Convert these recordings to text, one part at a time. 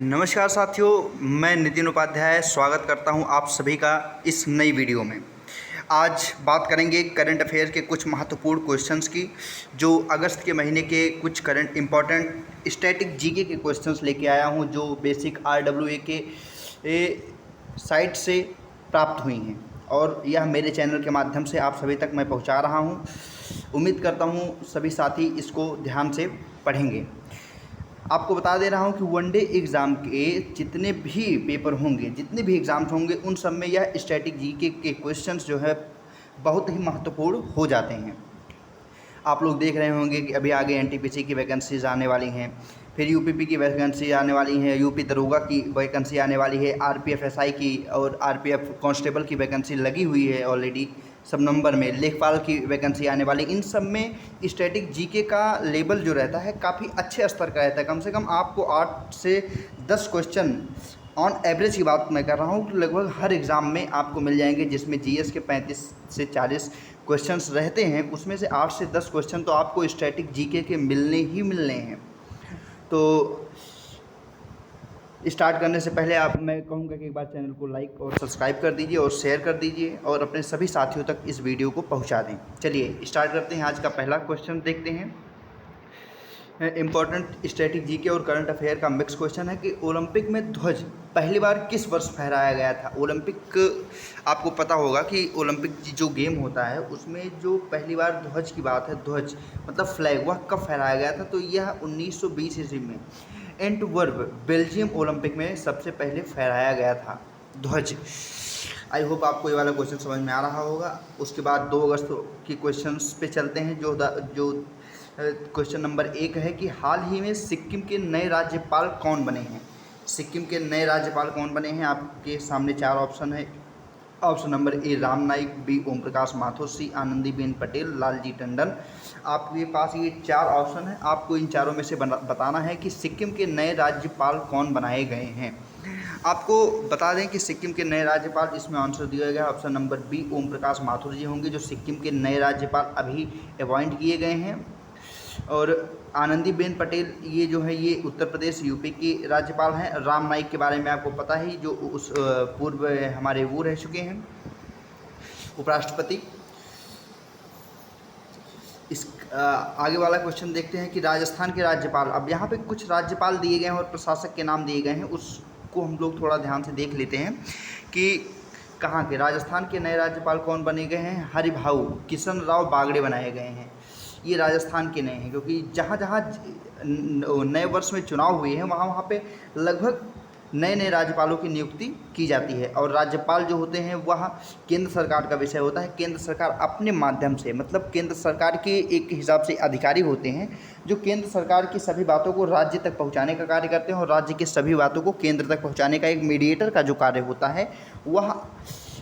नमस्कार साथियों, मैं नितिन उपाध्याय स्वागत करता हूं आप सभी का इस नई वीडियो में। आज बात करेंगे करंट अफेयर के कुछ महत्वपूर्ण क्वेश्चंस की, जो अगस्त के महीने के कुछ करंट इम्पॉर्टेंट स्टैटिक जीके के क्वेश्चंस लेके आया हूं, जो बेसिक RWA के साइट से प्राप्त हुई हैं और यह मेरे चैनल के माध्यम से आप सभी तक मैं पहुंचा रहा हूं। उम्मीद करता हूं सभी साथी इसको ध्यान से पढ़ेंगे। आपको बता दे रहा हूं कि वनडे एग्ज़ाम के जितने भी पेपर होंगे, जितने भी एग्ज़ाम्स होंगे, उन सब में यह स्टैटिक जीके के क्वेश्चंस जो है बहुत ही महत्वपूर्ण हो जाते हैं। आप लोग देख रहे होंगे कि अभी आगे एनटीपीसी की वैकेंसीज आने वाली हैं, फिर यूपीपी की वैकेंसी आने वाली हैं, यूपी दरोगा की वैकेंसी आने वाली है, आरपीएफ एसआई की और आरपीएफ कांस्टेबल की वैकेंसी लगी हुई है ऑलरेडी सब नंबर में, लेखपाल की वैकेंसी आने वाली। इन सब में स्टैटिक जीके का लेवल जो रहता है काफ़ी अच्छे स्तर का रहता है। कम से कम आपको 8 से 10 क्वेश्चन ऑन एवरेज की बात मैं कर रहा हूँ, लगभग हर एग्ज़ाम में आपको मिल जाएंगे, जिसमें जीएस के 35 से 40 क्वेश्चंस रहते हैं, उसमें से 8 से 10 क्वेश्चन तो आपको स्टैटिक जीके के मिलने ही मिलने हैं। तो स्टार्ट करने से पहले मैं कहूँगा कि एक बार चैनल को लाइक और सब्सक्राइब कर दीजिए और शेयर कर दीजिए और अपने सभी साथियों तक इस वीडियो को पहुँचा दें। चलिए स्टार्ट करते हैं। आज का पहला क्वेश्चन देखते हैं। इम्पॉर्टेंट स्टैटिक जीके और करंट अफेयर का मिक्स क्वेश्चन है कि ओलंपिक में ध्वज पहली बार किस वर्ष फहराया गया था। ओलंपिक, आपको पता होगा कि ओलंपिक जो गेम होता है उसमें जो पहली बार ध्वज की बात है, ध्वज मतलब फ्लैग, वह कब फहराया गया था, तो यह 1920 ईस्वी में एंटवर्प बेल्जियम ओलंपिक में सबसे पहले फहराया गया था ध्वज। आई होप आपको ये वाला क्वेश्चन समझ में आ रहा होगा। उसके बाद 2 अगस्त की क्वेश्चंस पे चलते हैं। जो क्वेश्चन नंबर 1 है कि हाल ही में सिक्किम के नए राज्यपाल कौन बने हैं। सिक्किम के नए राज्यपाल कौन बने हैं, आपके सामने 4 ऑप्शन है। Option number a Ram Naik, b Om Prakash Mathur, c Anandiben Patel, Lalji Tandon. आपके पास ये 4 ऑप्शन है, आपको इन चारों में से बताना है कि सिक्किम के नए राज्यपाल कौन बनाए गए हैं। आपको बता दें कि सिक्किम के नए राज्यपाल, इसमें आंसर दिया गया option number B Om Prakash Mathur जी होंगे, जो सिक्किम के नए राज्यपाल अभी अपॉइंट किए गए हैं। और आनंदीबेन पटेल ये जो है ये उत्तर प्रदेश यूपी की राज्यपाल हैं। राम नाईक के बारे में आपको पता ही, जो उस पूर्व हमारे वो रह चुके हैं उपराष्ट्रपति। इस आगे वाला क्वेश्चन देखते हैं कि राजस्थान के राज्यपाल, अब यहाँ पे कुछ राज्यपाल दिए गए हैं और प्रशासक के नाम दिए गए हैं, उसको हम लोग थोड़ा ध्यान से देख लेते हैं कि कहाँ के राजस्थान के नए राज्यपाल कौन बने गए हैं। हरिभाऊ किशन राव बागड़े बनाए गए हैं, ये राजस्थान के नए हैं, क्योंकि जहाँ जहाँ नए वर्ष में चुनाव हुए हैं वहाँ वहाँ पे लगभग नए नए राज्यपालों की नियुक्ति की जाती है। और राज्यपाल जो होते हैं वह केंद्र सरकार का विषय होता है। केंद्र सरकार अपने माध्यम से, मतलब केंद्र सरकार के एक हिसाब से अधिकारी होते हैं जो केंद्र सरकार की सभी बातों को राज्य तक पहुंचाने का कार्य करते हैं, और राज्य की सभी बातों को केंद्र तक पहुंचाने का एक मीडिएटर का जो कार्य होता है वह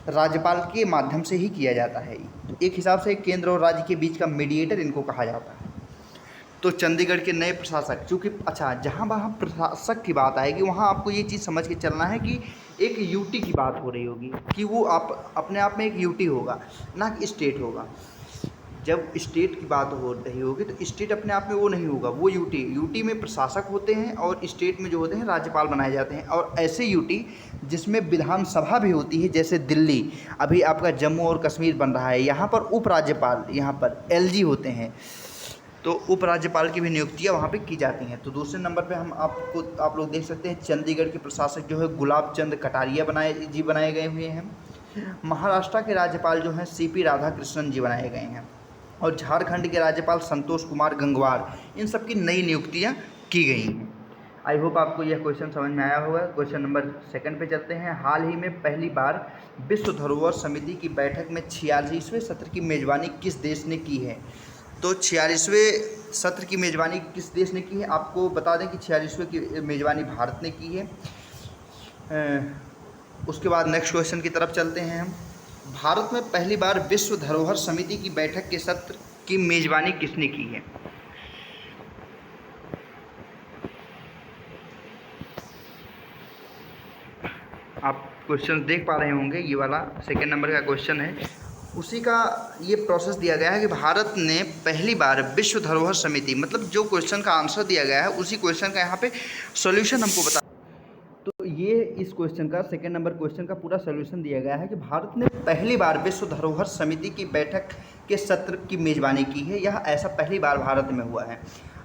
राज्यपाल के माध्यम से ही किया जाता है। तो एक हिसाब से केंद्र और राज्य के बीच का मीडिएटर इनको कहा जाता है। तो चंडीगढ़ के नए प्रशासक, चूँकि अच्छा जहाँ वहाँ प्रशासक की बात आएगी वहाँ आपको ये चीज़ समझ के चलना है कि एक यूटी की बात हो रही होगी, कि वो आप अपने आप में एक यूटी होगा, ना कि स्टेट होगा। जब स्टेट की बात हो रही होगी तो स्टेट अपने आप में वो नहीं होगा, वो यूटी में प्रशासक होते हैं और स्टेट में जो होते हैं राज्यपाल बनाए जाते हैं। और ऐसे यूटी जिसमें विधानसभा भी होती है, जैसे दिल्ली, अभी आपका जम्मू और कश्मीर बन रहा है, यहाँ पर उपराज्यपाल, यहाँ पर एलजी होते हैं, तो उपराज्यपाल की भी नियुक्तियाँ वहाँ पे की जाती हैं। तो दूसरे नंबर पे आप लोग देख सकते हैं चंडीगढ़ के प्रशासक जो है गुलाब चंद कटारिया बनाए गए हुए हैं। महाराष्ट्र के राज्यपाल जो हैं सीपी राधाकृष्णन जी बनाए गए हैं, और झारखंड के राज्यपाल संतोष कुमार गंगवार, इन सब की नई नियुक्तियाँ की गई हैं। आई होप आपको यह क्वेश्चन समझ में आया होगा। क्वेश्चन नंबर 2 पे चलते हैं। हाल ही में पहली बार विश्व धरोहर समिति की बैठक में 46वें सत्र की मेज़बानी किस देश ने की है। तो 46वें सत्र की मेज़बानी किस देश ने की है, आपको बता दें कि 46वें की मेज़बानी भारत ने की है। उसके बाद नेक्स्ट क्वेश्चन की तरफ चलते हैं हम। भारत में पहली बार विश्व धरोहर समिति की बैठक के सत्र की मेज़बानी किसने की है। आप क्वेश्चन देख पा रहे होंगे, ये वाला 2 नंबर का क्वेश्चन है, उसी का ये प्रोसेस दिया गया है कि भारत ने पहली बार विश्व धरोहर समिति, मतलब जो क्वेश्चन का आंसर दिया गया है उसी क्वेश्चन का यहाँ पे सॉल्यूशन हमको बता। इस क्वेश्चन का सेकंड नंबर क्वेश्चन का पूरा सॉल्यूशन दिया गया है कि भारत ने पहली बार विश्व धरोहर समिति की बैठक के सत्र की मेज़बानी की है। यह ऐसा पहली बार भारत में हुआ है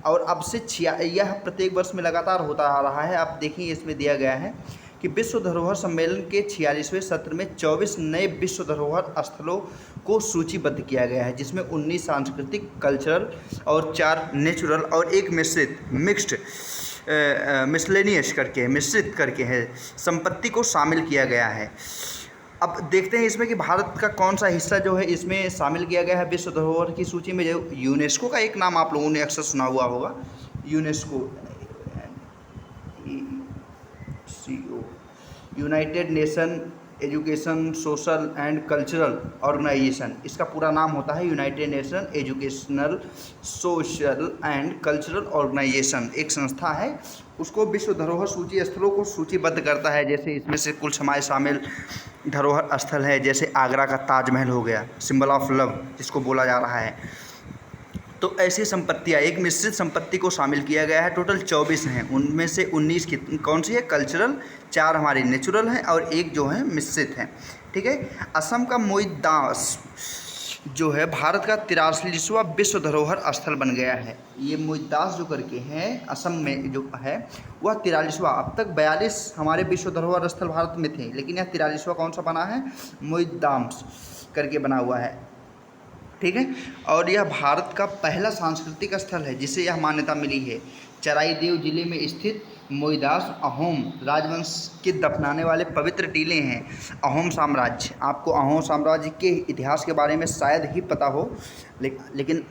और अब से यह प्रत्येक वर्ष में लगातार होता आ रहा है। आप देखिए इसमें दिया गया है कि विश्व धरोहर सम्मेलन के 46वें सत्र में 24 नए विश्व धरोहर स्थलों को सूचीबद्ध किया गया है, जिसमें 19 सांस्कृतिक कल्चरल और 4 नेचुरल और एक मिक्स्ड मिसलेनियस करके मिश्रित करके है संपत्ति को शामिल किया गया है। अब देखते हैं इसमें कि भारत का कौन सा हिस्सा जो है इसमें शामिल किया गया है विश्व धरोहर की सूची में। जो यूनेस्को का एक नाम आप लोगों ने अक्सर सुना हुआ होगा, UNESCO, united nation education social and cultural organisation. इसका पूरा नाम होता है united nation educational social and cultural organisation. एक संस्था है, उसको विश्व धरोहर सूची स्थलों को सूचीबद्ध करता है। जैसे इसमें से कुछ हमारे शामिल धरोहर स्थल है, जैसे आगरा का ताजमहल हो गया, सिंबल ऑफ लव जिसको बोला जा रहा है। तो ऐसी संपत्तियाँ, एक मिश्रित संपत्ति को शामिल किया गया है। टोटल 24 हैं, उनमें से 19 की कौन सी है, कल्चरल, 4 हमारी नेचुरल हैं और एक जो है मिश्रित है। ठीक है। असम का मोईदास जो है भारत का 43वां विश्व धरोहर स्थल बन गया है। ये मोईदास जो करके हैं असम में जो है वह 43वां। अब तक 42 हमारे विश्व धरोहर स्थल भारत में थे, लेकिन यह 43वां कौन सा बना है, मोईदास करके बना हुआ है। ठीक है। और यह भारत का पहला सांस्कृतिक स्थल है जिसे यह मान्यता मिली है। चराईदेव जिले में स्थित मोईदास अहोम राजवंश के दफनाने वाले पवित्र टीले हैं। अहोम साम्राज्य, आपको अहोम साम्राज्य के इतिहास के बारे में शायद ही पता हो, लेकिन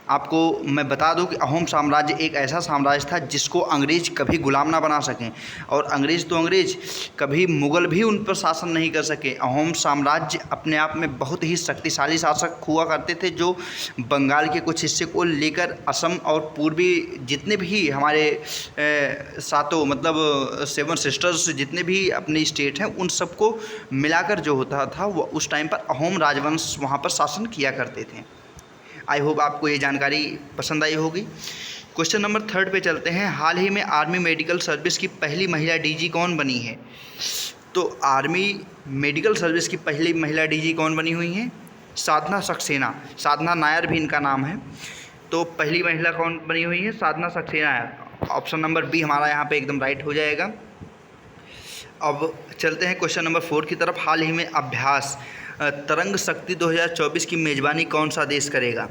आपको मैं बता दूं कि अहोम साम्राज्य एक ऐसा साम्राज्य था जिसको अंग्रेज़ कभी गुलाम ना बना सकें, और अंग्रेज़ तो अंग्रेज़, कभी मुग़ल भी उन पर शासन नहीं कर सके। अहोम साम्राज्य अपने आप में बहुत ही शक्तिशाली शासक हुआ करते थे, जो बंगाल के कुछ हिस्से को लेकर असम और पूर्वी जितने भी हमारे सातों मतलब 7 सिस्टर्स जितने भी अपने स्टेट हैं उन सबको मिलाकर जो होता था वो उस टाइम पर अहोम राजवंश वहाँ पर शासन किया करते थे। आई होप आपको ये जानकारी पसंद आई होगी। क्वेश्चन नंबर 3 पे चलते हैं। हाल ही में आर्मी मेडिकल सर्विस की पहली महिला डीजी कौन बनी है? तो आर्मी मेडिकल सर्विस की पहली महिला डीजी कौन बनी हुई हैं? साधना सक्सेना, साधना नायर भी इनका नाम है। तो पहली महिला कौन बनी हुई है? साधना सक्सेना है। ऑप्शन नंबर बी हमारा यहाँ पे एकदम राइट हो जाएगा। अब चलते हैं क्वेश्चन नंबर 4 की तरफ। हाल ही में अभ्यास तरंग शक्ति 2024 की मेज़बानी कौन सा देश करेगा?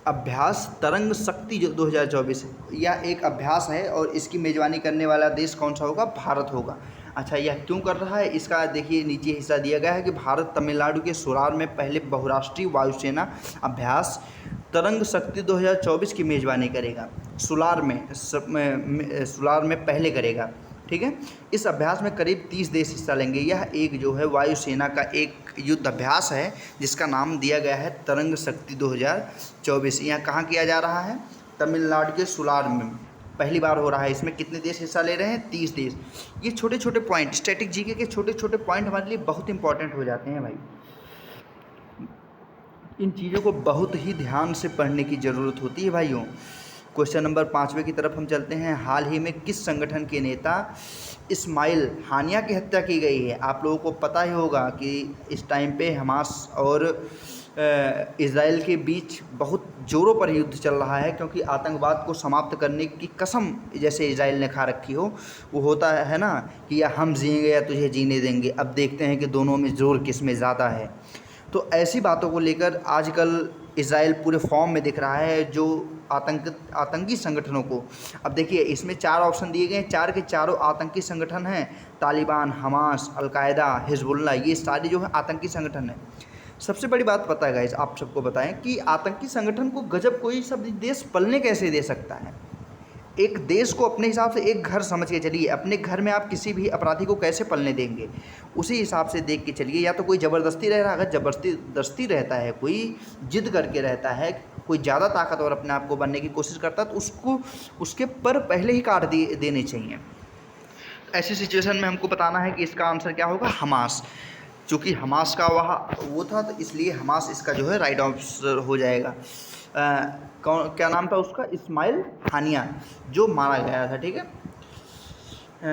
अभ्यास तरंग शक्ति जो 2024 है, यह एक अभ्यास है और इसकी मेज़बानी करने वाला देश कौन सा होगा? भारत होगा। अच्छा, यह क्यों कर रहा है? इसका देखिए नीचे हिस्सा दिया गया है कि भारत तमिलनाडु के सुरार में पहले बहुराष्ट्रीय वायुसेना अभ्यास तरंग शक्ति 2024 की मेज़बानी करेगा। सुलार में पहले करेगा। ठीक है। इस अभ्यास में करीब 30 देश हिस्सा लेंगे। यह एक जो है वायुसेना का एक युद्ध अभ्यास है जिसका नाम दिया गया है तरंग शक्ति 2024। यहाँ कहाँ किया जा रहा है? तमिलनाडु के सुलार में पहली बार हो रहा है। इसमें कितने देश हिस्सा ले रहे हैं? 30 देश। ये छोटे छोटे पॉइंट, स्टैटिक जीके के छोटे छोटे पॉइंट हमारे लिए बहुत इंपॉर्टेंट हो जाते हैं भाई। इन चीज़ों को बहुत ही ध्यान से पढ़ने की ज़रूरत होती है भाइयों। क्वेश्चन नंबर 5वें की तरफ हम चलते हैं। हाल ही में किस संगठन के नेता इस्माइल हानिया की हत्या की गई है? आप लोगों को पता ही होगा कि इस टाइम पे हमास और इज़राइल के बीच बहुत ज़ोरों पर युद्ध चल रहा है, क्योंकि आतंकवाद को समाप्त करने की कसम जैसे इज़राइल ने खा रखी हो। वो होता है ना कि या हम जिएंगे या तुझे जीने देंगे। अब देखते हैं कि दोनों में ज़ोर किस में ज़्यादा है। तो ऐसी बातों को लेकर आजकल इज़राइल पूरे फॉर्म में दिख रहा है, जो आतंकी संगठनों को। अब देखिए इसमें 4 ऑप्शन दिए गए हैं, 4 के चारों आतंकी संगठन हैं। तालिबान, हमास, अलकायदा, हिजबुल्लाह, ये सारे जो है आतंकी संगठन हैं। सबसे बड़ी बात पता है गाइस, आप सबको बताएं कि आतंकी संगठन को गजब कोई सब देश पलने कैसे दे सकता है? एक देश को अपने हिसाब से एक घर समझ के चलिए। अपने घर में आप किसी भी अपराधी को कैसे पलने देंगे? उसी हिसाब से देख के चलिए। या तो कोई ज़बरदस्ती रह रहा है, अगर ज़बरदस्ती रहता है, कोई जिद करके रहता है, कोई ज़्यादा ताकतवर अपने आप को बनने की कोशिश करता है, तो उसको उसके पर पहले ही काट देने चाहिए। ऐसी सिचुएशन में हमको बताना है कि इसका आंसर क्या होगा? हमास। चूँकि हमास का वो था, तो इसलिए हमास इसका जो है राइट आंसर हो जाएगा। क्या नाम था उसका? इस्माइल हानिया, जो मारा गया था। ठीक है। अ,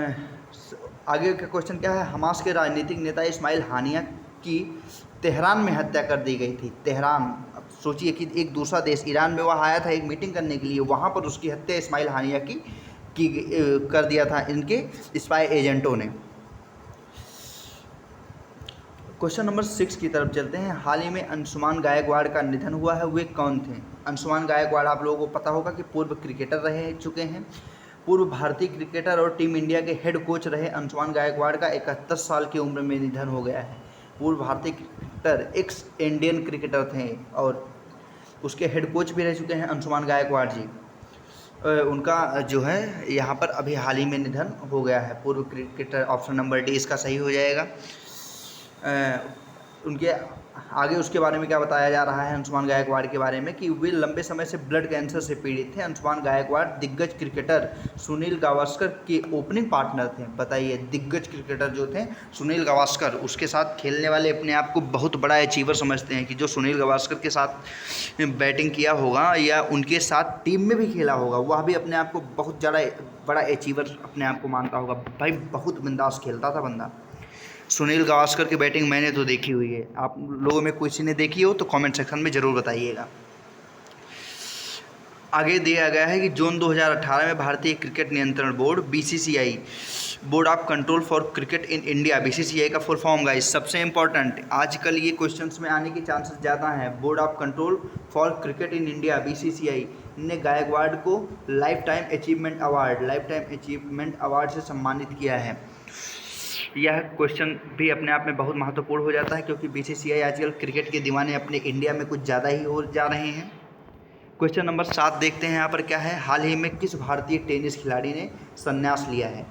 आगे का क्वेश्चन क्या है, हमास के राजनीतिक नेता इस्माइल हानिया की तेहरान में हत्या कर दी गई थी। तेहरान, अब सोचिए कि एक दूसरा देश ईरान में वह आया था एक मीटिंग करने के लिए, वहाँ पर उसकी हत्या इस्माइल हानिया की कर दिया था इनके स्पाई एजेंटों ने। क्वेश्चन नंबर 6 की तरफ चलते हैं। हाल ही में अंशुमान गायकवाड़ का निधन हुआ है, वे कौन थे? अंशुमान गायकवाड़ आप लोगों को पता होगा कि पूर्व क्रिकेटर रह चुके हैं, पूर्व भारतीय क्रिकेटर और टीम इंडिया के हेड कोच रहे अंशुमान गायकवाड़ का 71 साल की उम्र में निधन हो गया है। पूर्व भारतीय क्रिकेटर, एक्स इंडियन क्रिकेटर थे और उसके हेड कोच भी रह चुके हैं अंशुमान गायकवाड़ जी। उनका जो है यहाँ पर अभी हाल ही में निधन हो गया है। पूर्व क्रिकेटर, ऑप्शन नंबर डी इसका सही हो जाएगा। उनके आगे उसके बारे में क्या बताया जा रहा है अंशुमान गायकवाड़ के बारे में कि वे लंबे समय से ब्लड कैंसर से पीड़ित थे। अंशुमान गायकवाड़ दिग्गज क्रिकेटर सुनील गावस्कर के ओपनिंग पार्टनर थे। बताइए, दिग्गज क्रिकेटर जो थे सुनील गावस्कर, उसके साथ खेलने वाले अपने आप को बहुत बड़ा अचीवर समझते हैं कि जो सुनील गावस्कर के साथ बैटिंग किया होगा या उनके साथ टीम में भी खेला होगा, वह भी अपने आप को बहुत ज़्यादा बड़ा अचीवर अपने आप को मानता होगा। भाई बहुत बिंदास खेलता था बंदा। सुनील गावस्कर की बैटिंग मैंने तो देखी हुई है, आप लोगों में किसी ने देखी हो तो कमेंट सेक्शन में ज़रूर बताइएगा। आगे दिया गया है कि जून 2018 में भारतीय क्रिकेट नियंत्रण board BCCI, board of control for cricket in India, BCCI का फुल फॉर्म गाइस, सबसे इंपॉर्टेंट आजकल ये क्वेश्चंस में आने के चांसेस ज़्यादा हैं। Board of control for cricket in India BCCI ने गायकवाड़ को लाइफ टाइम अचीवमेंट अवार्ड से सम्मानित किया है। यह क्वेश्चन भी अपने आप में बहुत महत्वपूर्ण हो जाता है क्योंकि बीसीसीआई आजकल क्रिकेट के दीवाने अपने इंडिया में कुछ ज़्यादा ही हो जा रहे हैं। क्वेश्चन नंबर 7 देखते हैं यहाँ पर क्या है, हाल ही में किस भारतीय टेनिस खिलाड़ी ने संन्यास लिया है?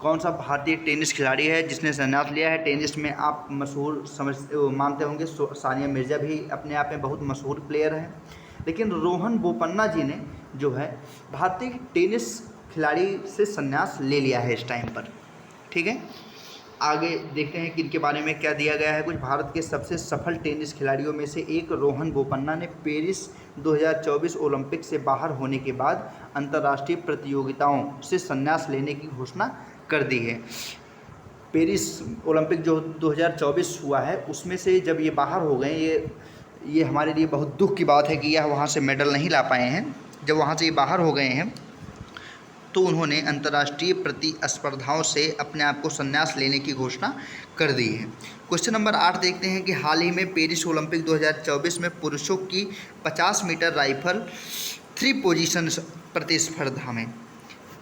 कौन सा भारतीय टेनिस खिलाड़ी है जिसने संन्यास लिया है? टेनिस में आप मशहूर मानते होंगे, सानिया मिर्ज़ा भी अपने आप में बहुत मशहूर प्लेयर हैं, लेकिन रोहन बोपन्ना जी ने जो है भारतीय टेनिस खिलाड़ी से संन्यास ले लिया है इस टाइम पर। ठीक है, आगे देखते हैं कि इनके बारे में क्या दिया गया है। कुछ भारत के सबसे सफल टेनिस खिलाड़ियों में से एक रोहन बोपन्ना ने पेरिस 2024 ओलंपिक से बाहर होने के बाद अंतर्राष्ट्रीय प्रतियोगिताओं से संन्यास लेने की घोषणा कर दी है। पेरिस ओलंपिक जो 2024 हुआ है उसमें से जब ये बाहर हो गए, ये हमारे लिए बहुत दुख की बात है कि यह वहाँ से मेडल नहीं ला पाए हैं। जब वहाँ से ये बाहर हो गए हैं तो उन्होंने अंतर्राष्ट्रीय प्रतिस्पर्धाओं से अपने आप को संन्यास लेने की घोषणा कर दी है। क्वेश्चन नंबर 8 देखते हैं कि हाल ही में पेरिस ओलंपिक 2024 में पुरुषों की 50 मीटर राइफल 3 पोजीशन प्रतिस्पर्धा में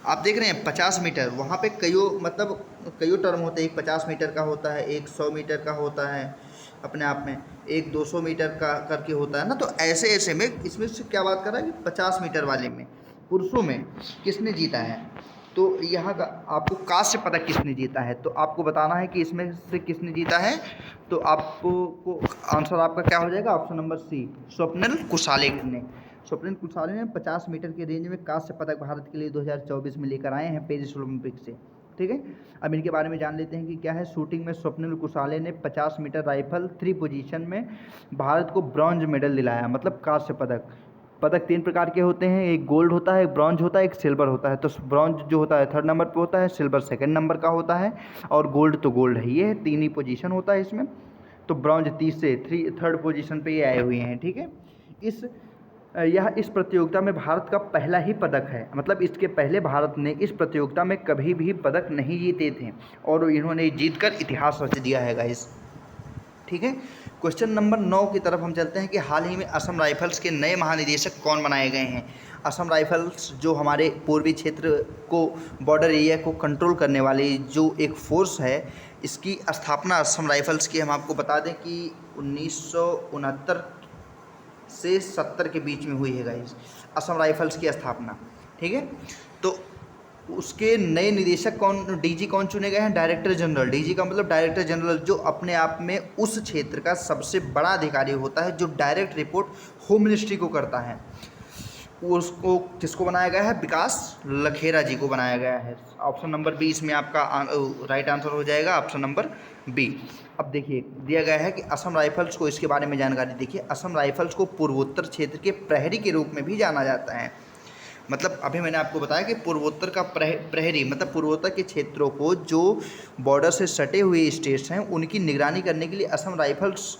आप देख रहे हैं 50 मीटर, वहाँ पे कई टर्म होते हैं। एक 50 मीटर का होता है, एक 100 मीटर का होता है, अपने आप में एक 200 मीटर का करके होता है ना। तो ऐसे में इसमें से क्या बात कर रहा है कि 50 मीटर वाले में पुरुषों में किसने जीता है, तो यहाँ का आपको कास्ट से पता किसने जीता है, तो आपको बताना है कि इसमें से किसने जीता है। तो आपको आंसर आपका क्या हो जाएगा, option number C, Swapnil Kusale ने। स्वप्निल कुसाले ने 50 मीटर के रेंज में कांस्य पदक भारत के लिए 2024 में लेकर आए हैं पेरिस ओलंपिक से। ठीक है, अब इनके बारे में जान लेते हैं कि क्या है। शूटिंग में स्वप्निल कुसाले ने 50 मीटर राइफल 3 पोजीशन में भारत को ब्रॉन्ज मेडल दिलाया, मतलब कांस्य पदक 3 प्रकार के होते हैं, एक गोल्ड होता है, एक ब्रॉन्ज होता है, एक सिल्वर होता है। तो ब्रॉन्ज जो होता है 3rd नंबर पे होता है, सिल्वर 2nd नंबर का होता है और गोल्ड तो गोल्ड है। ये 3 ही पोजीशन होता है इसमें, तो ब्रॉन्ज 3rd पोजीशन पे ये आए हुए हैं। ठीक है, इस प्रतियोगिता में भारत का पहला ही पदक है, मतलब इसके पहले भारत ने इस प्रतियोगिता में कभी भी पदक नहीं जीते थे और इन्होंने जीतकर इतिहास रच दिया है गाइस। ठीक है, क्वेश्चन नंबर 9 की तरफ हम चलते हैं कि हाल ही में असम राइफल्स के नए महानिदेशक कौन बनाए गए हैं। असम राइफल्स जो हमारे पूर्वी क्षेत्र को, बॉर्डर एरिया को कंट्रोल करने वाली जो एक फ़ोर्स है, इसकी स्थापना असम राइफल्स की हम आपको बता दें कि 1969 से 70 के बीच में हुई है गाइस, असम राइफल्स की स्थापना। ठीक है, तो उसके नए निदेशक डीजी कौन चुने गए हैं, डायरेक्टर जनरल। डीजी का मतलब डायरेक्टर जनरल, जो अपने आप में उस क्षेत्र का सबसे बड़ा अधिकारी होता है, जो डायरेक्ट रिपोर्ट होम मिनिस्ट्री को करता है। उसको किसको बनाया गया है, विकास लखेरा जी को बनाया गया है। ऑप्शन नंबर बी इसमें आपका राइट आंसर हो जाएगा, ऑप्शन नंबर बी। अब देखिए दिया गया है कि असम राइफल्स को, इसके बारे में जानकारी देखिए। असम राइफल्स को पूर्वोत्तर क्षेत्र के प्रहरी के रूप में भी जाना जाता है। मतलब अभी मैंने आपको बताया कि पूर्वोत्तर का प्रहरी मतलब पूर्वोत्तर के क्षेत्रों को जो बॉर्डर से सटे हुए स्टेट्स हैं उनकी निगरानी करने के लिए असम राइफल्स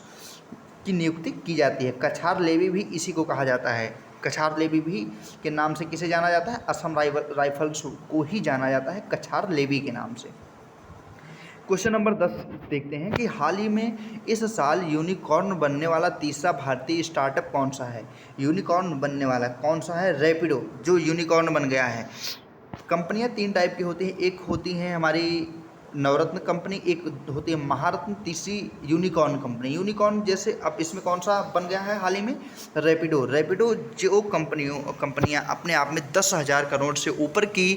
की नियुक्ति की जाती है। कछार लेवी भी इसी को कहा जाता है। कछार लेवी भी के नाम से किसे जाना जाता है? असम राइफल्स को ही जाना जाता है कछार लेवी के नाम से। क्वेश्चन नंबर 10 देखते हैं कि हाल ही में इस साल यूनिकॉर्न बनने वाला तीसरा भारतीय स्टार्टअप कौन सा है? यूनिकॉर्न बनने वाला कौन सा है? रैपिडो जो यूनिकॉर्न बन गया है। कंपनियां 3 टाइप की होती हैं, एक होती हैं हमारी नवरत्न कंपनी, एक होती है महारत्न, तीसरी यूनिकॉर्न कंपनी। यूनिकॉर्न जैसे अब इसमें कौन सा बन गया है हाल ही में? रैपिडो। रैपिडो जो कंपनियां अपने आप में 10,000 करोड़ से ऊपर की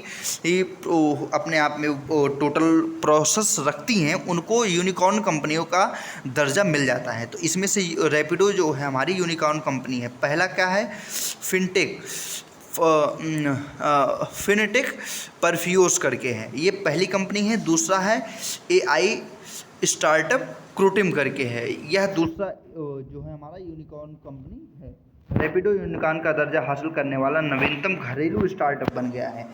अपने आप में टोटल प्रोसेस रखती हैं, उनको यूनिकॉर्न कंपनियों का दर्जा मिल जाता है। तो इसमें से रैपिडो जो है हमारी यूनिकॉर्न कंपनी है। पहला क्या है? फिनटेक परफ्यूज करके है, ये पहली कंपनी है। दूसरा है AI स्टार्टअप क्रोटिम करके है, यह दूसरा जो है हमारा यूनिकॉर्न कंपनी है। रैपिडो यूनिकॉर्न का दर्जा हासिल करने वाला नवीनतम घरेलू स्टार्टअप बन गया है।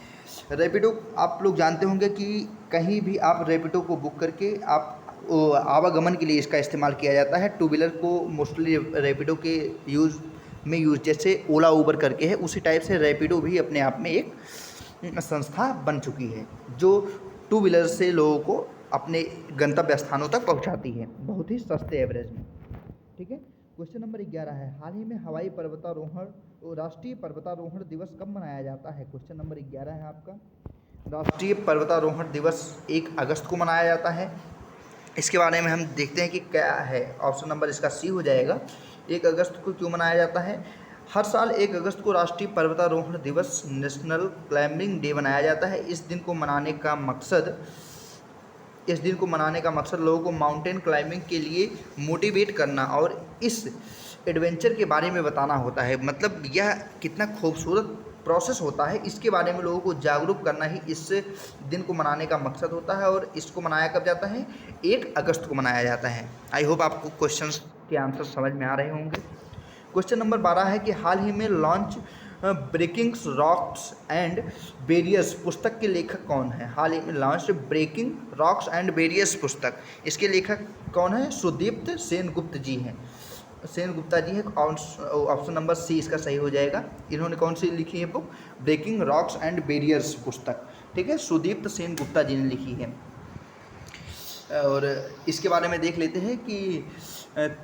रैपिडो आप लोग जानते होंगे कि कहीं भी आप रैपिडो को बुक करके आप आवागमन के लिए इसका इस्तेमाल किया जाता है। टू व्हीलर को मोस्टली रैपिडो के यूज़ जैसे ओला उबर करके है, उसी टाइप से रैपिडो भी अपने आप में एक संस्था बन चुकी है जो टू व्हीलर से लोगों को अपने गंतव्य स्थानों तक पहुंचाती है बहुत ही सस्ते एवरेज में। ठीक है। क्वेश्चन नंबर 11 है, हाल ही में हवाई पर्वतारोहण राष्ट्रीय पर्वतारोहण दिवस कब मनाया जाता है? क्वेश्चन नंबर 11 है आपका। राष्ट्रीय पर्वतारोहण दिवस 1 अगस्त को मनाया जाता है। इसके बारे में हम देखते हैं कि क्या है। ऑप्शन नंबर इसका सी हो जाएगा। 1 अगस्त को क्यों मनाया जाता है? हर साल 1 अगस्त को राष्ट्रीय पर्वतारोहण दिवस नेशनल क्लाइंबिंग डे मनाया जाता है। इस दिन को मनाने का मकसद लोगों को माउंटेन क्लाइंबिंग के लिए मोटिवेट करना और इस एडवेंचर के बारे में बताना होता है। मतलब यह कितना खूबसूरत प्रोसेस होता है, इसके बारे में लोगों को जागरूक करना ही इस दिन को मनाने का मकसद होता है। और इसको मनाया कब जाता है? 1 अगस्त को मनाया जाता है। आई होप आपको क्वेश्चंस के आंसर समझ में आ रहे होंगे। क्वेश्चन नंबर 12 है कि हाल ही में launch breaking rocks and barriers पुस्तक के लेखक कौन है? हाल ही में launch breaking rocks and barriers पुस्तक, इसके लेखक कौन है? सुदीप्त सेनगुप्त जी हैं। सेनगुप्ता जी है। ऑप्शन नंबर सी इसका सही हो जाएगा। इन्होंने कौन सी लिखी है book? Breaking rocks and barriers पुस्तक। ठीक है, सुदीप्त सेनगुप्ता जी ने लिखी है। और इसके बारे में देख लेते हैं कि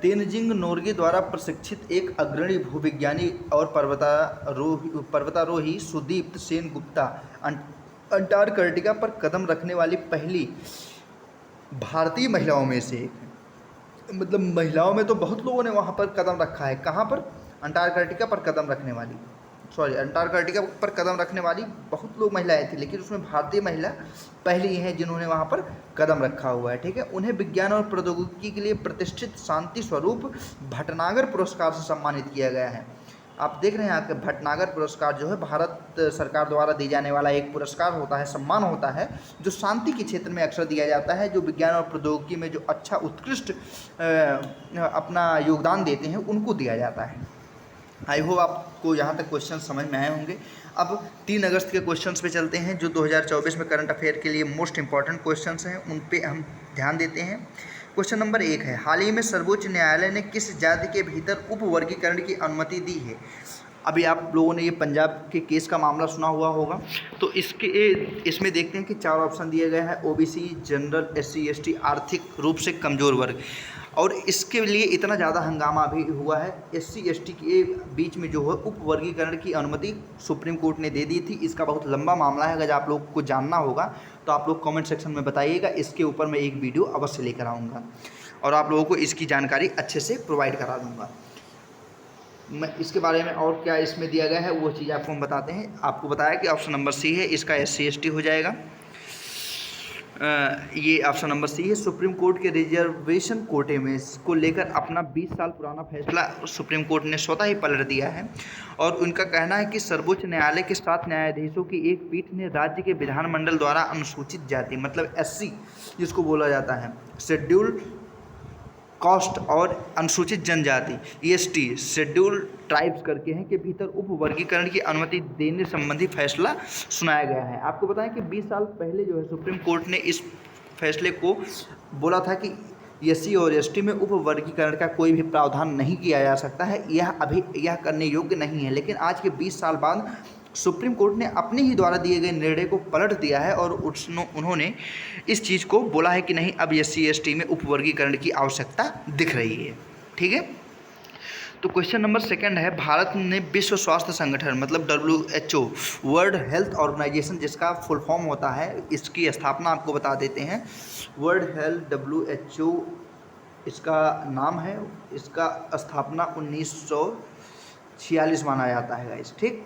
तेनजिंग नोर्गे द्वारा प्रशिक्षित एक अग्रणी भूविज्ञानी और पर्वतारोही सुदीप्त सेनगुप्ता अंटार्कटिका पर कदम रखने वाली पहली भारतीय महिलाओं में से एक है। मतलब महिलाओं में तो बहुत लोगों ने वहाँ पर कदम रखा है। कहाँ पर? अंटार्कटिका पर कदम रखने वाली बहुत लोग महिलाएं थी, लेकिन उसमें भारतीय महिला पहली हैं जिन्होंने वहाँ पर कदम रखा हुआ है। ठीक है। उन्हें विज्ञान और प्रौद्योगिकी के लिए प्रतिष्ठित शांति स्वरूप भटनागर पुरस्कार से सम्मानित किया गया है। आप देख रहे हैं यहाँ भटनागर पुरस्कार जो है भारत सरकार द्वारा दी जाने वाला एक पुरस्कार होता है, सम्मान होता है, जो शांति के क्षेत्र में अक्सर दिया जाता है। जो विज्ञान और प्रौद्योगिकी में जो अच्छा उत्कृष्ट अपना योगदान देते हैं उनको दिया जाता है। आई होप आपको यहाँ तक क्वेश्चन समझ में आए होंगे। अब 3 अगस्त के क्वेश्चंस पे चलते हैं जो 2024 में करंट अफेयर के लिए मोस्ट इंपॉर्टेंट क्वेश्चंस हैं, उन पे हम ध्यान देते हैं। क्वेश्चन नंबर 1 है, हाल ही में सर्वोच्च न्यायालय ने किस जाति के भीतर उपवर्गीकरण की अनुमति दी है? अभी आप लोगों ने ये पंजाब के केस का मामला सुना हुआ होगा। तो इसमें देखते हैं कि 4 ऑप्शन दिए गए हैं। OBC, जनरल, SC ST, आर्थिक रूप से कमज़ोर वर्ग। और इसके लिए इतना ज़्यादा हंगामा भी हुआ है। SC ST के बीच में जो है उपवर्गीकरण की अनुमति सुप्रीम कोर्ट ने दे दी थी। इसका बहुत लंबा मामला है, अगर आप लोग को जानना होगा तो आप लोग कमेंट सेक्शन में बताइएगा। इसके ऊपर मैं एक वीडियो अवश्य लेकर आऊँगा और आप लोगों को इसकी जानकारी अच्छे से प्रोवाइड करा दूँगा। मैं इसके बारे में और क्या इसमें दिया गया है वो चीज़ आपको हम बताते हैं। आपको बताया कि ऑप्शन नंबर सी है, इसका SC ST हो जाएगा। ये ऑप्शन नंबर सी है। सुप्रीम कोर्ट के रिजर्वेशन कोटे में को लेकर अपना 20 साल पुराना फैसला सुप्रीम कोर्ट ने स्वतः ही पलट दिया है और उनका कहना है कि सर्वोच्च न्यायालय के 7 न्यायाधीशों की एक पीठ ने राज्य के विधानमंडल द्वारा अनुसूचित जाति मतलब SC जिसको बोला जाता है शेड्यूल्ड कास्ट और अनुसूचित जनजाति EST शेड्यूल ट्राइब्स करके हैं के भीतर उप वर्गीकरण की अनुमति देने संबंधी फैसला सुनाया गया है। आपको बताएं कि 20 साल पहले जो है सुप्रीम कोर्ट ने इस फैसले को बोला था कि SC और ST में उप वर्गीकरण का कोई भी प्रावधान नहीं किया जा सकता है, यह करने योग्य नहीं है। लेकिन आज के 20 साल बाद सुप्रीम कोर्ट ने अपने ही द्वारा दिए गए निर्णय को पलट दिया है और उन्होंने इस चीज़ को बोला है कि नहीं, अब SC ST में उप वर्गीकरण की आवश्यकता दिख रही है। ठीक है, तो क्वेश्चन नंबर 2 है, भारत ने विश्व स्वास्थ्य संगठन मतलब WHO वर्ल्ड हेल्थ ऑर्गेनाइजेशन जिसका फुल फॉर्म होता है, इसकी स्थापना आपको बता देते हैं। वर्ल्ड हेल्थ WHO इसका नाम है, इसका स्थापना 1946 माना जाता है गाइस। ठीक,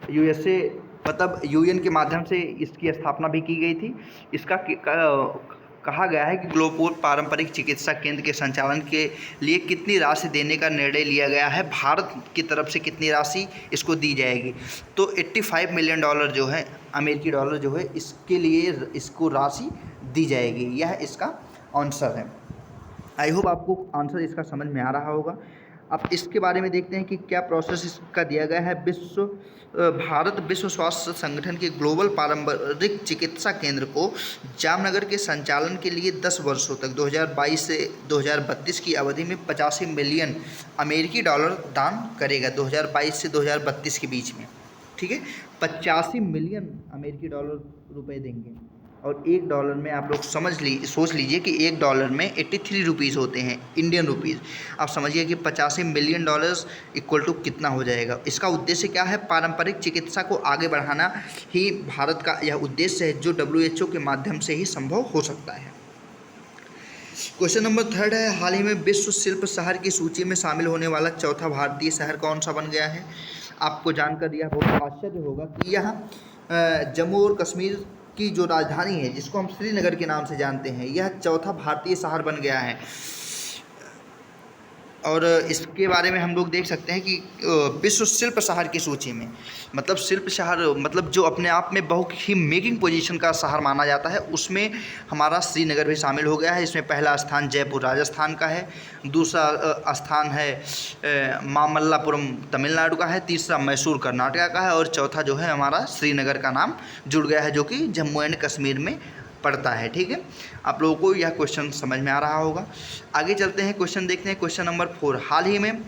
USA मतलब UN के माध्यम से इसकी स्थापना भी की गई थी। इसका कहा गया है कि ग्लोबल पारंपरिक चिकित्सा केंद्र के संचालन के लिए कितनी राशि देने का निर्णय लिया गया है, भारत की तरफ से कितनी राशि इसको दी जाएगी। तो $85 मिलियन जो है अमेरिकी डॉलर जो है इसके लिए इसको राशि दी जाएगी। यह इसका आंसर है। आई होप आपको आंसर इसका समझ में आ रहा होगा। अब इसके बारे में देखते हैं कि क्या प्रोसेस इसका दिया गया है। भारत विश्व स्वास्थ्य संगठन के ग्लोबल पारंपरिक चिकित्सा केंद्र को जामनगर के संचालन के लिए 10 वर्षों तक 2022 से 2032 की अवधि में $85 मिलियन अमेरिकी डॉलर दान करेगा। 2022 से 2032 के बीच में, ठीक है, $85 मिलियन अमेरिकी डॉलर रुपए देंगे। और $1 में आप लोग सोच लीजिए कि $1 में 83 रुपीज़ होते हैं, इंडियन रुपीज़। आप समझिए कि $85 मिलियन इक्वल टू कितना हो जाएगा। इसका उद्देश्य क्या है, पारंपरिक चिकित्सा को आगे बढ़ाना ही भारत का यह उद्देश्य है, जो WHO के माध्यम से ही संभव हो सकता है। क्वेश्चन नंबर 3 है, हाल ही में विश्व शिल्प शहर की सूची में शामिल होने वाला चौथा भारतीय शहर कौन सा बन गया है। आपको जानकर यह बहुत आश्चर्य होगा कि यह जम्मू और कश्मीर की जो राजधानी है, जिसको हम श्रीनगर के नाम से जानते हैं, यह चौथा भारतीय शहर बन गया है। और इसके बारे में हम लोग देख सकते हैं कि विश्व शिल्प शहर की सूची में, मतलब शिल्प शहर मतलब जो अपने आप में बहुत ही मेकिंग पोजीशन का शहर माना जाता है, उसमें हमारा श्रीनगर भी शामिल हो गया है। इसमें पहला स्थान जयपुर राजस्थान का है, दूसरा स्थान है मामल्लापुरम तमिलनाडु का है, तीसरा मैसूर कर्नाटक का है और चौथा जो है हमारा श्रीनगर का नाम जुड़ गया है, जो कि जम्मू एंड कश्मीर में पड़ता है। ठीक है, आप लोगों को यह क्वेश्चन समझ में आ रहा होगा। आगे चलते हैं, क्वेश्चन देखते हैं। क्वेश्चन नंबर 4, हाल ही में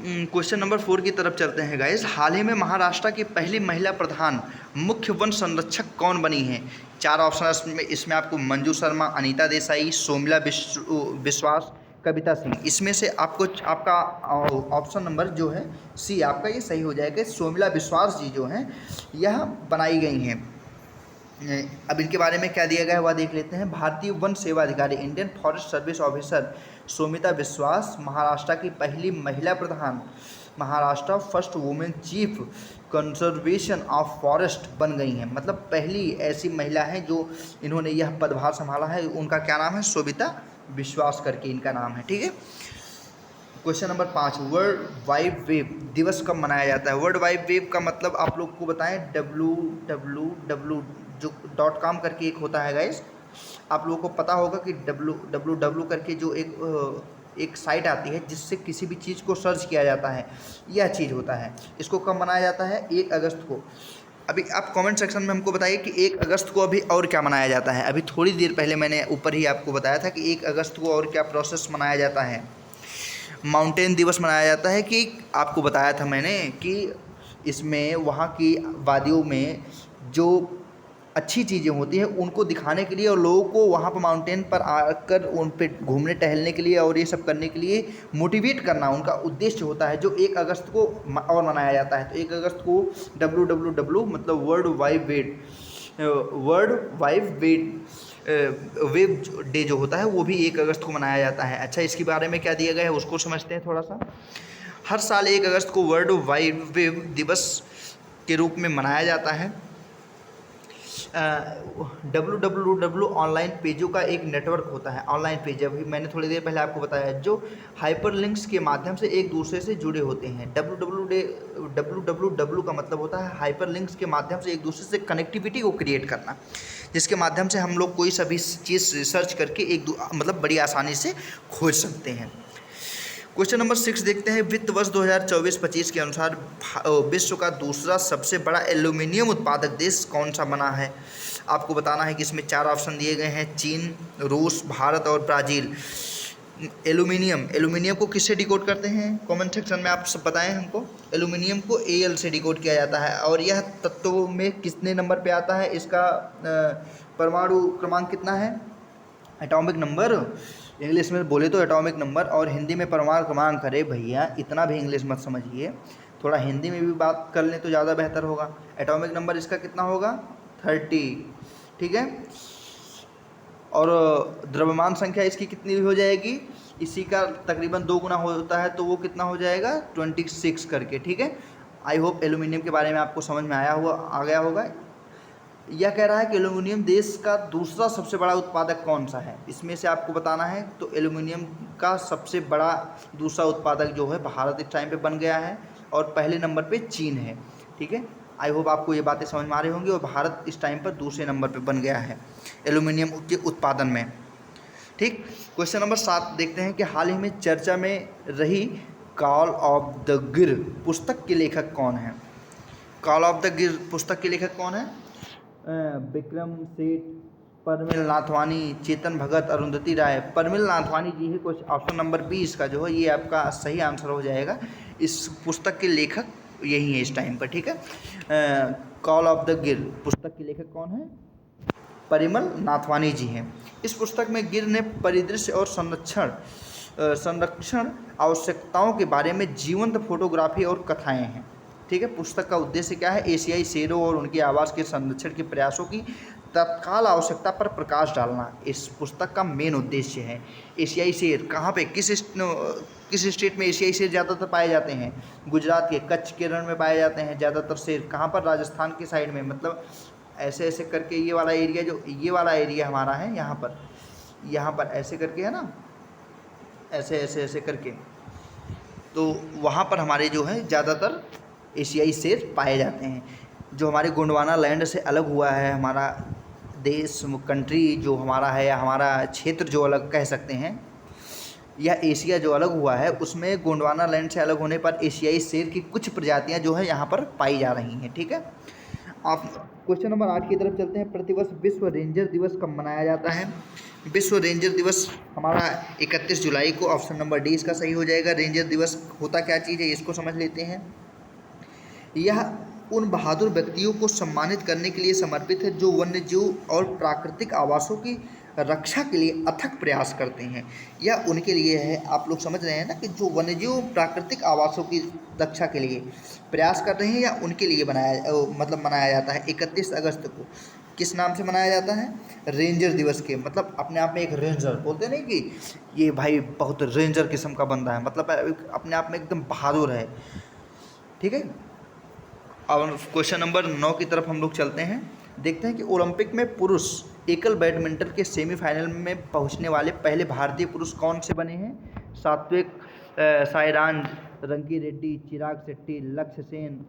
क्वेश्चन नंबर 4 की तरफ चलते हैं गाइस। हाल ही में महाराष्ट्र की पहली महिला प्रधान मुख्य वन संरक्षक कौन बनी है। 4 ऑप्शन इसमें आपको मंजू शर्मा, अनीता देसाई, सोमिला विश्वास, कविता सिंह। इसमें से आपको आपका ऑप्शन नंबर जो है सी आपका ये सही हो जाएगा। सोमिला विश्वास जी जो हैं यह बनाई गई हैं। अब इनके बारे में क्या दिया गया है वह देख लेते हैं। भारतीय वन सेवा अधिकारी Indian forest service officer Somita Vishwas Maharashtra की पहली महिला प्रधान, Maharashtra first women chief conservation of forest बन गई हैं। मतलब पहली ऐसी महिला है जो इन्होंने यह पदभार संभाला है। उनका क्या नाम है, सोमिता विश्वास करके इनका नाम है। ठीक है, question number 5, world wide web दिवस कब मनाया जाता है। वर्ल्ड वाइड वेब का मतलब आप लोग को बताएं, www जो .com करके एक होता है गाइस। आप लोगों को पता होगा कि www करके जो एक साइट आती है जिससे किसी भी चीज़ को सर्च किया जाता है, यह चीज़ होता है। इसको कब मनाया जाता है, 1 अगस्त को। अभी आप कमेंट सेक्शन में हमको बताइए कि 1 अगस्त को अभी और क्या मनाया जाता है। अभी थोड़ी देर पहले मैंने ऊपर ही आपको बताया था कि 1 अगस्त को और क्या प्रोसेस मनाया जाता है। माउंटेन दिवस मनाया जाता है, कि आपको बताया था मैंने कि इसमें वहाँ की वादियों में जो अच्छी चीज़ें होती हैं उनको दिखाने के लिए और लोगों को वहाँ पर माउंटेन पर आकर उन पे घूमने टहलने के लिए और ये सब करने के लिए मोटिवेट करना उनका उद्देश्य होता है, जो 1 अगस्त को और मनाया जाता है। तो 1 अगस्त को www मतलब वर्ल्ड वाइड वेब डे जो होता है वो भी 1 अगस्त को मनाया जाता है। अच्छा, इसके बारे में क्या दिया गया है उसको समझते हैं थोड़ा सा। हर साल 1 अगस्त को वर्ल्ड वाइड वेब दिवस के रूप में मनाया जाता है। www ऑनलाइन पेजों का एक नेटवर्क होता है। ऑनलाइन पेज अभी मैंने थोड़ी देर पहले आपको बताया, जो हाइपरलिंक्स के माध्यम से एक दूसरे से जुड़े होते हैं। www का मतलब होता है हाइपरलिंक्स के माध्यम से एक दूसरे से कनेक्टिविटी को क्रिएट करना, जिसके माध्यम से हम लोग कोई सभी चीज़ रिसर्च करके मतलब बड़ी आसानी से खोज सकते हैं। क्वेश्चन नंबर 6 देखते हैं। वित्त वर्ष 2024-25 के अनुसार विश्व का दूसरा सबसे बड़ा एल्यूमिनियम उत्पादक देश कौन सा बना है? आपको बताना है कि इसमें 4 ऑप्शन दिए गए हैं, चीन, रूस, भारत और ब्राज़ील। एल्यूमिनियम को किससे डिकोड करते हैं? कमेंट सेक्शन में आप सब बताएं हमको। एल्यूमिनियम को Al से डिकोड किया जाता है। और यह तत्वों में कितने नंबर पे आता है? इसका परमाणु क्रमांक कितना है? एटॉमिक नंबर, इंग्लिश में बोले तो एटॉमिक नंबर, और हिंदी में परमाणु क्रमांक। अरे भैया इतना भी इंग्लिश मत समझिए, थोड़ा हिंदी में भी बात कर लें तो ज़्यादा बेहतर होगा। एटॉमिक नंबर इसका कितना होगा? 30, ठीक है। और द्रव्यमान संख्या इसकी कितनी हो जाएगी? इसी का तकरीबन 2 गुना होता है, तो वो कितना हो जाएगा? 26 करके, ठीक है। आई होप एल्यूमिनियम के बारे में आपको समझ में आ गया होगा। यह कह रहा है कि एल्यूमिनियम देश का दूसरा सबसे बड़ा उत्पादक कौन सा है? इसमें से आपको बताना है। तो एल्यूमिनियम का सबसे बड़ा दूसरा उत्पादक जो है भारत इस टाइम पे बन गया है, और पहले नंबर पे चीन है, ठीक है। आई होप आपको ये बातें समझ में आ रही होंगी। और भारत इस टाइम पर दूसरे नंबर पे बन गया है एल्यूमिनियम के उत्पादन में, ठीक। क्वेश्चन नंबर 7 देखते हैं कि हाल ही में चर्चा में रही कॉल ऑफ द गिर पुस्तक के लेखक कौन है? कॉल ऑफ द गिर पुस्तक के लेखक कौन है? विक्रम सेठ, परमिल नाथवानी, चेतन भगत, अरुंधति राय। परमिल नाथवानी जी है। कुछ ऑप्शन नंबर 20 का जो है ये आपका सही आंसर हो जाएगा। इस पुस्तक के लेखक यही है इस टाइम पर, ठीक है। कॉल ऑफ द गिर पुस्तक के लेखक कौन है? परिमल नाथवानी जी हैं। इस पुस्तक में गिर ने परिदृश्य और संरक्षण आवश्यकताओं के बारे में जीवंत फोटोग्राफी और कथाएं हैं, ठीक है। पुस्तक का उद्देश्य क्या है? एशियाई शेरों और उनके आवास के संरक्षण के प्रयासों की तत्काल आवश्यकता पर प्रकाश डालना इस पुस्तक का मेन उद्देश्य है। एशियाई शेर कहाँ पे, किस स्टेट में एशियाई शेर ज़्यादातर पाए जाते हैं? गुजरात के कच्छ, केरल में पाए जाते हैं ज़्यादातर शेर। कहाँ पर? राजस्थान के साइड में। मतलब ऐसे ऐसे करके ये वाला एरिया, जो ये वाला एरिया हमारा है, यहाँ पर ऐसे करके है ना, ऐसे ऐसे ऐसे करके, तो वहाँ पर हमारे जो है ज़्यादातर एशियाई शेर पाए जाते हैं। जो हमारे गोंडवाना लैंड से अलग हुआ है, हमारा देश, कंट्री जो हमारा है, या हमारा क्षेत्र जो अलग कह सकते हैं, या एशिया जो अलग हुआ है, उसमें गोंडवाना लैंड से अलग होने पर एशियाई शेर की कुछ प्रजातियां जो है यहाँ पर पाई जा रही हैं, ठीक है। आप क्वेश्चन नंबर 8 की तरफ चलते हैं। प्रतिवर्ष विश्व रेंजर दिवस कब मनाया जाता है? विश्व रेंजर दिवस हमारा 31 जुलाई को। ऑप्शन नंबर डी इसका सही हो जाएगा। रेंजर दिवस होता क्या चीज़ है, इसको समझ लेते हैं। यह उन बहादुर व्यक्तियों को सम्मानित करने के लिए समर्पित है जो वन्यजीव और प्राकृतिक आवासों की रक्षा के लिए अथक प्रयास करते हैं। यह उनके लिए है, आप लोग समझ रहे हैं ना, कि जो वन्यजीव प्राकृतिक आवासों की रक्षा के लिए प्रयास कर रहे हैं, या उनके लिए मनाया जाता है 31 अगस्त को। किस नाम से मनाया जाता है? रेंजर दिवस के। मतलब अपने आप में एक रेंजर, बोलते नहीं कि ये भाई बहुत रेंजर किस्म का बंदा है, मतलब अपने आप में एकदम बहादुर है, ठीक है। और क्वेश्चन नंबर 9 की तरफ हम लोग चलते हैं। देखते हैं कि ओलंपिक में पुरुष एकल बैडमिंटन के सेमीफाइनल में पहुंचने वाले पहले भारतीय पुरुष कौन से बने हैं? सात्विक साईराज रंकी रेड्डी, चिराग शेट्टी, लक्ष्य सेन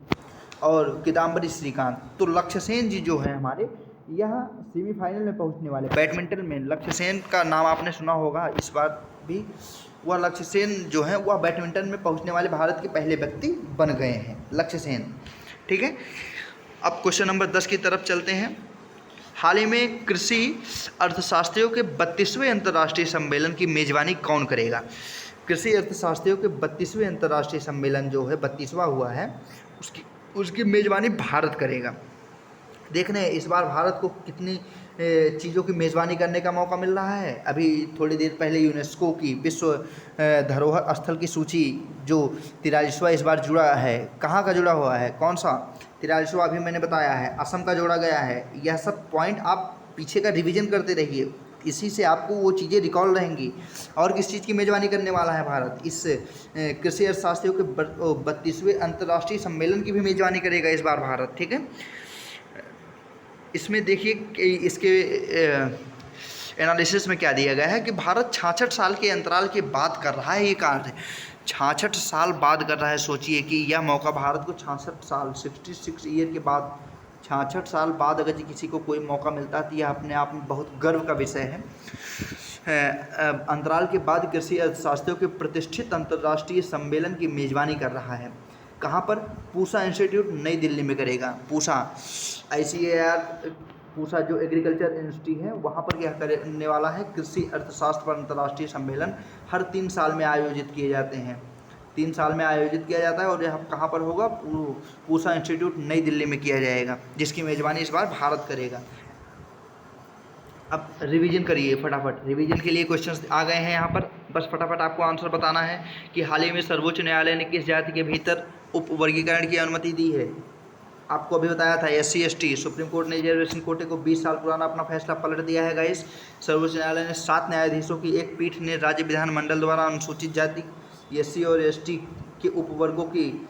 और किदाम्बरी श्रीकांत। तो लक्ष्य सेन जी जो है हमारे, यह सेमीफाइनल में पहुंचने वाले बैडमिंटन में, लक्ष्य सेन का नाम आपने सुना होगा इस बार भी। वह लक्ष्य सेन जो है वह बैडमिंटन में पहुंचने वाले भारत के पहले व्यक्ति बन गए हैं, लक्ष्य सेन, ठीक है। अब क्वेश्चन नंबर 10 की तरफ चलते हैं। हाल ही में कृषि अर्थशास्त्रियों के 32वें अंतर्राष्ट्रीय सम्मेलन की मेजबानी कौन करेगा? कृषि अर्थशास्त्रियों के 32वें अंतर्राष्ट्रीय सम्मेलन जो है 32वां हुआ है, उसकी मेजबानी भारत करेगा। देखने इस बार भारत को कितनी चीज़ों की मेज़बानी करने का मौका मिल रहा है। अभी थोड़ी देर पहले यूनेस्को की विश्व धरोहर स्थल की सूची जो 43वां इस बार जुड़ा है, कहाँ का जुड़ा हुआ है, कौन सा 43वां? अभी मैंने बताया है, असम का जोड़ा गया है। यह सब पॉइंट आप पीछे का रिवीजन करते रहिए, इसी से आपको वो चीज़ें रिकॉल रहेंगी। और किस चीज़ की मेज़बानी करने वाला है भारत? इस कृषि अर्थशास्त्रियों के 32वें अंतर्राष्ट्रीय सम्मेलन की भी मेज़बानी करेगा इस बार भारत, ठीक है। इसमें देखिए कि इसके एनालिसिस में क्या दिया गया है कि भारत 66 साल के अंतराल के बाद कर रहा है ये कार्य। 66 साल बाद कर रहा है। सोचिए कि यह मौका भारत को 66 साल 66 ईयर के बाद, 66 साल बाद अगर किसी को कोई मौका मिलता है तो यह अपने आप में बहुत गर्व का विषय है। अंतराल के बाद कृषि अर्थशास्त्रियों के प्रतिष्ठित अंतर्राष्ट्रीय सम्मेलन की मेज़बानी कर रहा है। कहाँ पर? पूसा इंस्टीट्यूट नई दिल्ली में करेगा। पूसा ICAR पूसा जो एग्रीकल्चर इंस्टीट्यूट है वहाँ पर क्या करने वाला है? कृषि अर्थशास्त्र पर अंतर्राष्ट्रीय सम्मेलन हर 3 साल में आयोजित किए जाते हैं। 3 साल में आयोजित किया जाता है और यह कहाँ पर होगा? पूसा इंस्टीट्यूट नई दिल्ली में किया जाएगा, जिसकी मेज़बानी इस बार भारत करेगा। अब रिवीजन करिए फटाफट। रिवीजन के लिए क्वेश्चंस आ गए हैं यहाँ पर, बस फटाफट आपको आंसर बताना है कि हाल ही में सर्वोच्च न्यायालय ने किस जाति के भीतर उपवर्गीकरण की अनुमति दी है। आपको अभी बताया था SC ST। सुप्रीम कोर्ट ने रिजर्वेशन कोटे को 20 साल पुराना अपना फैसला पलट दिया है गाइस। सर्वोच्च न्यायालय ने 7 न्यायाधीशों की एक पीठ ने राज्य विधानमंडल द्वारा अनुसूचित जाति SC और ST के उपवर्गों की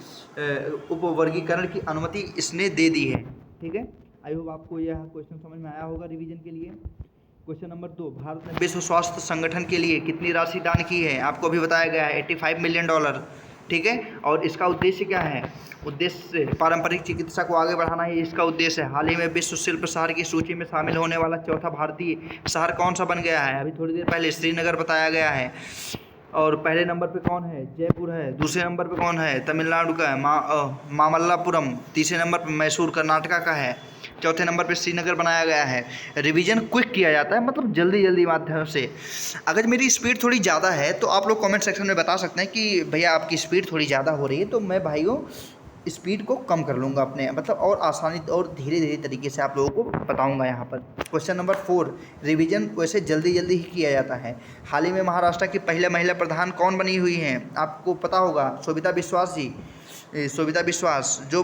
उपवर्गीकरण की अनुमति इसने दे दी है। ठीक है, आई होप आपको यह क्वेश्चन समझ में आया होगा रिवीजन के लिए। क्वेश्चन नंबर 2, भारत ने विश्व स्वास्थ्य संगठन के लिए कितनी राशि दान की है? आपको अभी बताया गया है $85 मिलियन। ठीक है, और इसका उद्देश्य क्या है? उद्देश्य पारंपरिक चिकित्सा को आगे बढ़ाना ही इसका उद्देश्य है। हाल ही में विश्व शिल्प शहर की सूची में शामिल होने वाला चौथा भारतीय शहर कौन सा बन गया है? अभी थोड़ी देर पहले श्रीनगर बताया गया है। और पहले नंबर पे कौन है? जयपुर है। दूसरे नंबर पे कौन है? तमिलनाडु का है मामल्लापुरम। तीसरे नंबर पे मैसूर कर्नाटका का है। चौथे नंबर पे श्रीनगर बनाया गया है। रिवीजन क्विक किया जाता है, मतलब जल्दी जल्दी माध्यम से। अगर मेरी स्पीड थोड़ी ज़्यादा है तो आप लोग कमेंट सेक्शन में बता सकते हैं कि भैया आपकी स्पीड थोड़ी ज़्यादा हो रही है, तो मैं भाइयों स्पीड को कम कर लूँगा अपने, मतलब और आसानी और धीरे धीरे तरीके से आप लोगों को बताऊँगा यहाँ पर। क्वेश्चन नंबर 4, रिवीजन वैसे जल्दी जल्दी ही किया जाता है। हाल ही में महाराष्ट्र की पहले महिला प्रधान कौन बनी हुई हैं? आपको पता होगा, सोभिता विश्वास जी। सोभिता विश्वास जो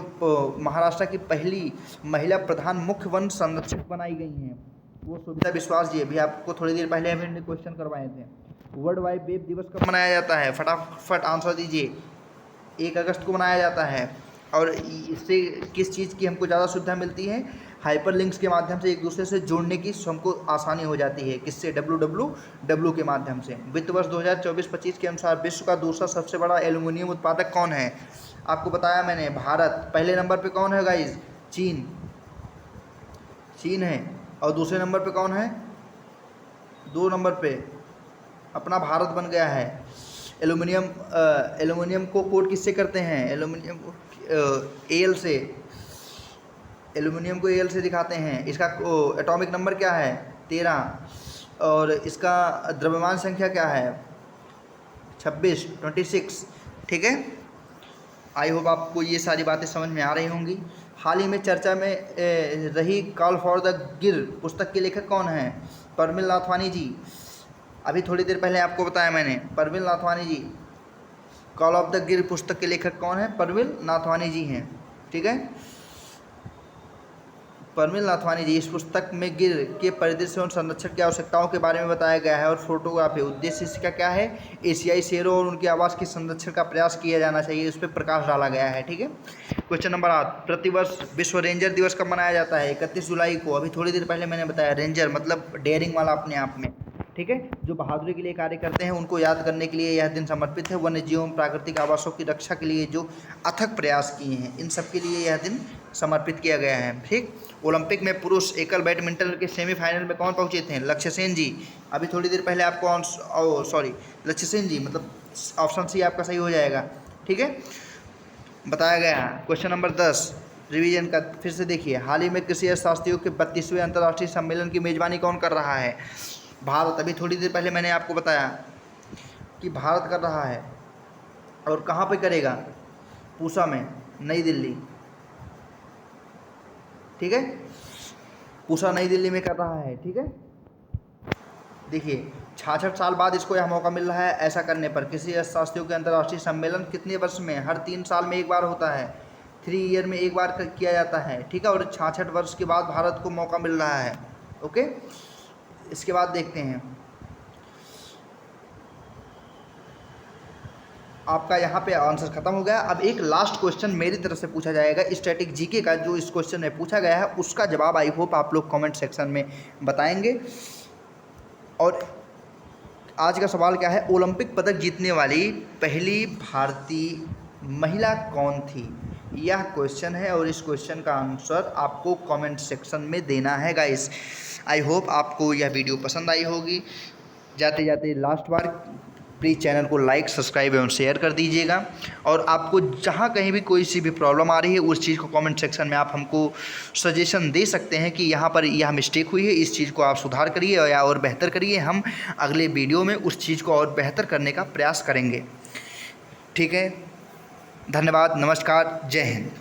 महाराष्ट्र की पहली महिला प्रधान मुख्य वन संरक्षक बनाई गई हैं, वो सोभिता विश्वास जी। अभी आपको थोड़ी देर पहले हमने क्वेश्चन करवाए थे। वर्ल्ड वाइड वेब दिवस कब मनाया जाता है? फटाफट आंसर दीजिए। 1 अगस्त को मनाया जाता है। और इससे किस चीज़ की हमको ज़्यादा सुविधा मिलती है? हाइपरलिंक्स के माध्यम से एक दूसरे से जुड़ने की हमको आसानी हो जाती है। किससे? www के माध्यम से। वित्त वर्ष 2024-25 के अनुसार विश्व का दूसरा सबसे बड़ा एल्युमिनियम उत्पादक कौन है? आपको बताया मैंने, भारत। पहले नंबर पे कौन है गाइज? चीन है। और दूसरे नंबर पे कौन है? 2 नंबर पे अपना भारत बन गया है। एल्युमिनियम को कोट किससे करते हैं? एल्युमिनियम को एल से दिखाते हैं। इसका एटॉमिक नंबर क्या है? 13। और इसका द्रव्यमान संख्या क्या है? 26। ठीक है, आई होप आपको ये सारी बातें समझ में आ रही होंगी। हाल ही में चर्चा में रही कॉल फॉर द गिर पुस्तक के लेखक कौन हैं? परमिल नाथवानी जी। अभी थोड़ी देर पहले आपको बताया मैंने, परमिल नाथवानी जी। कॉल ऑफ द गिर पुस्तक के लेखक कौन है? परमिल नाथवानी जी हैं। ठीक है, परमिल नाथवानी जी। इस पुस्तक में गिर के परिदृश्य और संरक्षण की आवश्यकताओं के बारे में बताया गया है और फोटोग्राफी। उद्देश्य इसका क्या है? एशियाई शेरों और उनके आवास के संरक्षण का प्रयास किया जाना चाहिए, उस पर प्रकाश डाला गया है। ठीक है, क्वेश्चन नंबर 8, प्रतिवर्ष विश्व रेंजर दिवस कब मनाया जाता है? 31 जुलाई को। अभी थोड़ी देर पहले मैंने बताया, रेंजर मतलब डेयरिंग वाला अपने आप में। ठीक है, जो बहादुरी के लिए कार्य करते हैं उनको याद करने के लिए यह दिन समर्पित है। वन्य जीवों प्राकृतिक आवासों की रक्षा के लिए जो अथक प्रयास किए हैं, इन सब के लिए यह दिन समर्पित किया गया है। ठीक, ओलंपिक में पुरुष एकल बैडमिंटन के सेमीफाइनल में कौन पहुंचे थे? लक्ष्य सेन जी। अभी थोड़ी देर पहले आपको लक्ष्य सेन जी, मतलब ऑप्शन सी आपका सही हो जाएगा। ठीक है, बताया गया है। क्वेश्चन नंबर 10, रिवीजन का फिर से देखिए। हाल ही में कृषि अर्थशास्त्रियों के 32वें अंतर्राष्ट्रीय सम्मेलन की मेजबानी कौन कर रहा है? भारत। अभी थोड़ी देर पहले मैंने आपको बताया कि भारत कर रहा है। और कहाँ पे करेगा? पूसा में, नई दिल्ली। ठीक है, पूसा नई दिल्ली में कर रहा है। ठीक है, देखिए 66 साल बाद इसको यह मौका मिल रहा है ऐसा करने पर। कृषि अर्थशास्त्रियों के अंतर्राष्ट्रीय सम्मेलन कितने वर्ष में? हर 3 साल में एक बार होता है। 3 ईयर में एक बार किया जाता है। ठीक है, और 66 वर्ष के बाद भारत को मौका मिल रहा है। ओके, इसके बाद देखते हैं आपका यहाँ पे आंसर खत्म हो गया। अब एक लास्ट क्वेश्चन मेरी तरफ से पूछा जाएगा स्टैटिक जीके का, जो इस क्वेश्चन में पूछा गया है उसका जवाब आई होप आप लोग कमेंट सेक्शन में बताएंगे। और आज का सवाल क्या है, ओलंपिक पदक जीतने वाली पहली भारतीय महिला कौन थी, यह क्वेश्चन है और इस क्वेश्चन का आंसर आपको कमेंट सेक्शन में देना है गाइस। आई होप आपको यह वीडियो पसंद आई होगी। जाते जाते लास्ट बार प्लीज़ चैनल को लाइक, सब्सक्राइब एवं शेयर कर दीजिएगा। और आपको जहाँ कहीं भी कोई सी भी प्रॉब्लम आ रही है उस चीज़ को कमेंट सेक्शन में आप हमको सजेशन दे सकते हैं कि यहाँ पर यह मिस्टेक हुई है, इस चीज़ को आप सुधार करिए या और बेहतर करिए। हम अगले वीडियो में उस चीज़ को और बेहतर करने का प्रयास करेंगे। ठीक है, धन्यवाद, नमस्कार, जय हिंद।